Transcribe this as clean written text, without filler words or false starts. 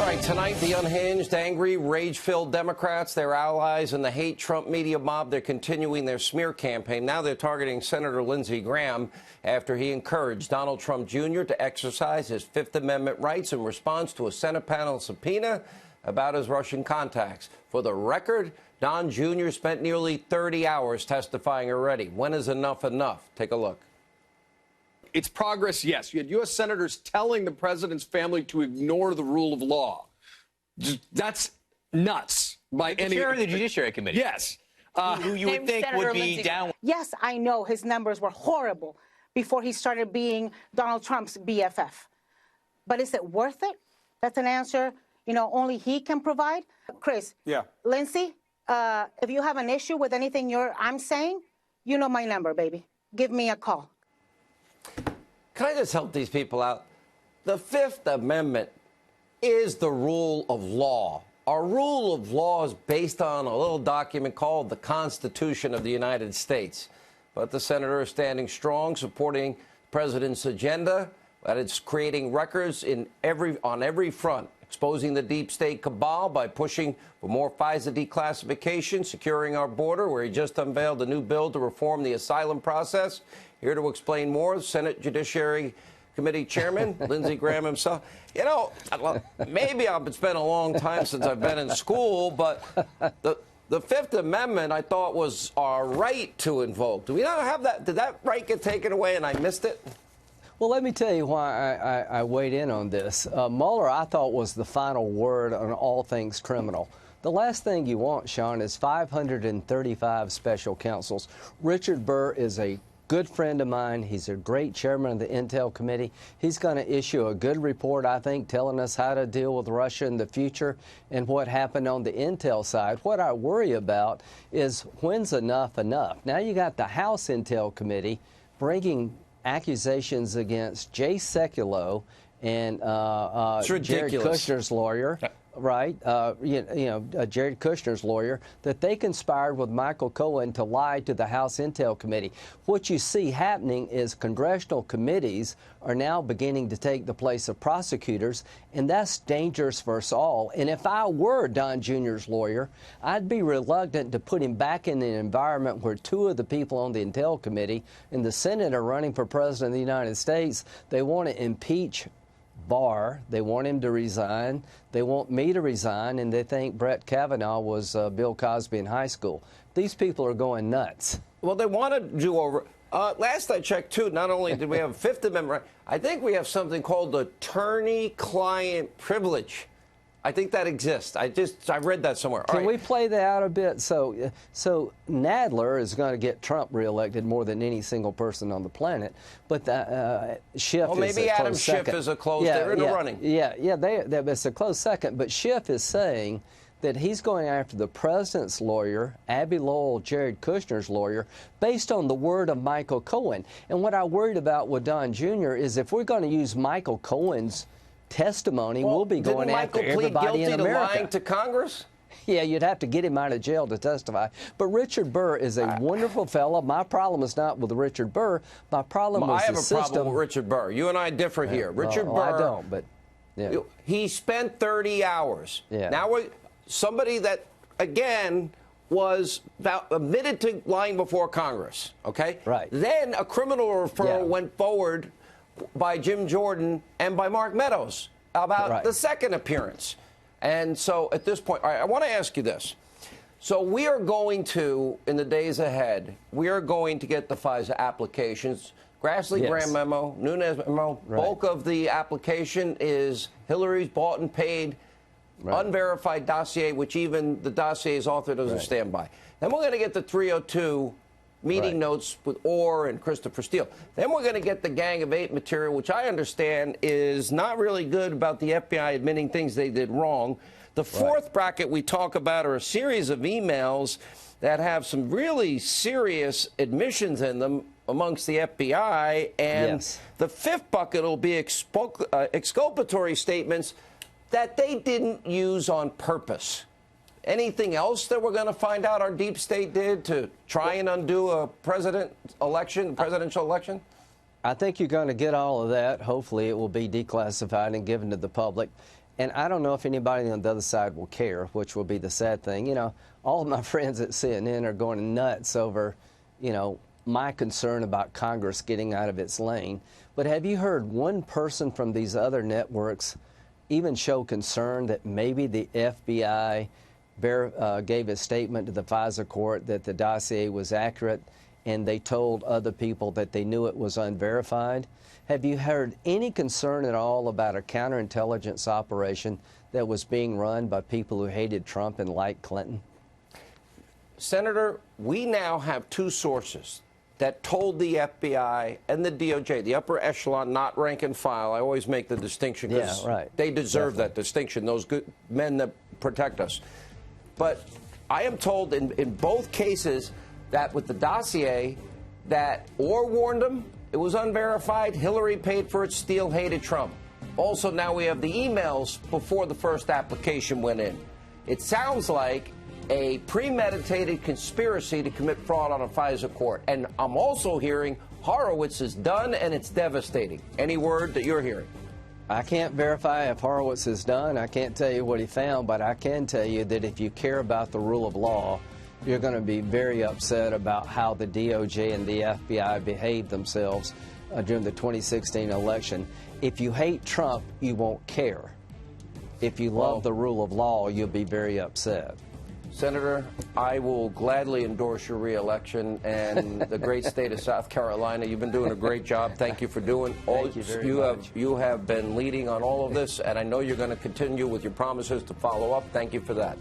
All right, tonight, the unhinged, angry, rage-filled Democrats, their allies, and the hate Trump media mob, they're continuing their smear campaign. Now they're targeting Senator Lindsey Graham after he encouraged Donald Trump Jr. to exercise his Fifth Amendment rights in response to a Senate panel subpoena about his Russian contacts. For the record, Don Jr. spent nearly 30 hours testifying already. When is enough enough? Take a look. It's progress, yes. You had U.S. senators telling the president's family to ignore the rule of law. That's nuts by any... Chair of the Judiciary Committee. Yes. Who you would think would be down... Yes, I know his numbers were horrible before he started being Donald Trump's BFF. But is it worth it? That's an answer, only he can provide. Chris. Yeah. Lindsey, if you have an issue with anything I'm saying, you know my number, baby. Give me a call. Can I just help these people out? The Fifth Amendment is the rule of law. Our rule of law is based on a little document called the Constitution of the United States. But the senator is standing strong, supporting the president's agenda, that it's creating records on every front, exposing the deep state cabal by pushing for more FISA declassification, securing our border, where he just unveiled a new bill to reform the asylum process. Here to explain more, Senate Judiciary Committee Chairman Lindsey Graham himself. Maybe it's been a long time since I've been in school, but the Fifth Amendment, I thought, was our right to invoke. Do we not have that? Did that right get taken away and I missed it? Well, let me tell you why I weighed in on this. Mueller, I thought, was the final word on all things criminal. The last thing you want, Sean, is 535 special counsels. Richard Burr is a good friend of mine. He's a great chairman of the Intel Committee. He's going to issue a good report, I think, telling us how to deal with Russia in the future and what happened on the Intel side. What I worry about is when's enough enough? Now you got the House Intel Committee bringing accusations against Jay Sekulow and Jared Kushner's lawyer. Right, Jared Kushner's lawyer, that they conspired with Michael Cohen to lie to the House Intel Committee. What you see happening is congressional committees are now beginning to take the place of prosecutors, and that's dangerous for us all. And if I were Don Jr.'s lawyer, I'd be reluctant to put him back in an environment where two of the people on the Intel Committee in the Senate are running for president of the United States. They want to impeach Barr. They want him to resign. They want me to resign, and they think Brett Kavanaugh was Bill Cosby in high school. These people are going nuts. Well, they want to do over. Last I checked, too, not only did we have a Fifth Amendment, I think we have something called attorney-client privilege. I think that exists. I read that somewhere. Can we play that out a bit? So Nadler is going to get Trump reelected more than any single person on the planet. But Schiff is a close second. Well, maybe Adam Schiff is a close. They're in the running. It's a close second. But Schiff is saying that he's going after the president's lawyer, Abby Lowell, Jared Kushner's lawyer, based on the word of Michael Cohen. And what I worried about with Don Jr. is if we're going to use Michael Cohen's testimony, we'll be going after everybody in America. Didn't Michael plead guilty to lying to Congress? Yeah, you'd have to get him out of jail to testify. But Richard Burr is a wonderful fellow. My problem is not with Richard Burr. My problem is the system. I have a problem with Richard Burr. You and I differ here. Richard Burr. I don't, but yeah. He spent 30 hours. Yeah. Now, somebody that, again, was admitted to lying before Congress, okay? Right. Then a criminal referral went forward by Jim Jordan and by Mark Meadows about the second appearance. And so at this point, all right, I want to ask you this. So we are going to, in the days ahead, we are going to get the FISA applications. Grassley Graham memo, Nunes memo. Bulk of the application is Hillary's bought and paid unverified dossier, which even the dossier's author doesn't stand by. Then we're going to get the 302 meeting notes with Orr and Christopher Steele. Then we're going to get the Gang of Eight material, which I understand is not really good about the FBI admitting things they did wrong. The fourth bracket we talk about are a series of emails that have some really serious admissions in them amongst the FBI. And the fifth bucket will be exculpatory statements that they didn't use on purpose. Anything else that we're going to find out our deep state did to try and undo a presidential election? I think you're going to get all of that. Hopefully it will be declassified and given to the public. And I don't know if anybody on the other side will care, which will be the sad thing. You know, all of my friends at CNN are going nuts over, you know, my concern about Congress getting out of its lane. But have you heard one person from these other networks even show concern that maybe the FBI gave a statement to the FISA court that the dossier was accurate and they told other people that they knew it was unverified? Have you heard any concern at all about a counterintelligence operation that was being run by people who hated Trump and liked Clinton? Senator, we now have two sources that told the FBI and the DOJ, the upper echelon, not rank and file. I always make the distinction because they deserve that distinction, those good men that protect us. But I am told in both cases that with the dossier that Orr warned them it was unverified, Hillary paid for it, Steele hated Trump. Also, now we have the emails before the first application went in. It sounds like a premeditated conspiracy to commit fraud on a FISA court. And I'm also hearing Horowitz is done, and it's devastating. Any word that you're hearing? I can't verify if Horowitz is done. I can't tell you what he found, but I can tell you that if you care about the rule of law, you're going to be very upset about how the DOJ and the FBI behaved themselves during the 2016 election. If you hate Trump, you won't care. If you love the rule of law, you'll be very upset. Senator, I will gladly endorse your re-election and the great state of South Carolina. You've been doing a great job. Thank you for doing all you have been leading on all of this, and I know you're going to continue with your promises to follow up. Thank you for that.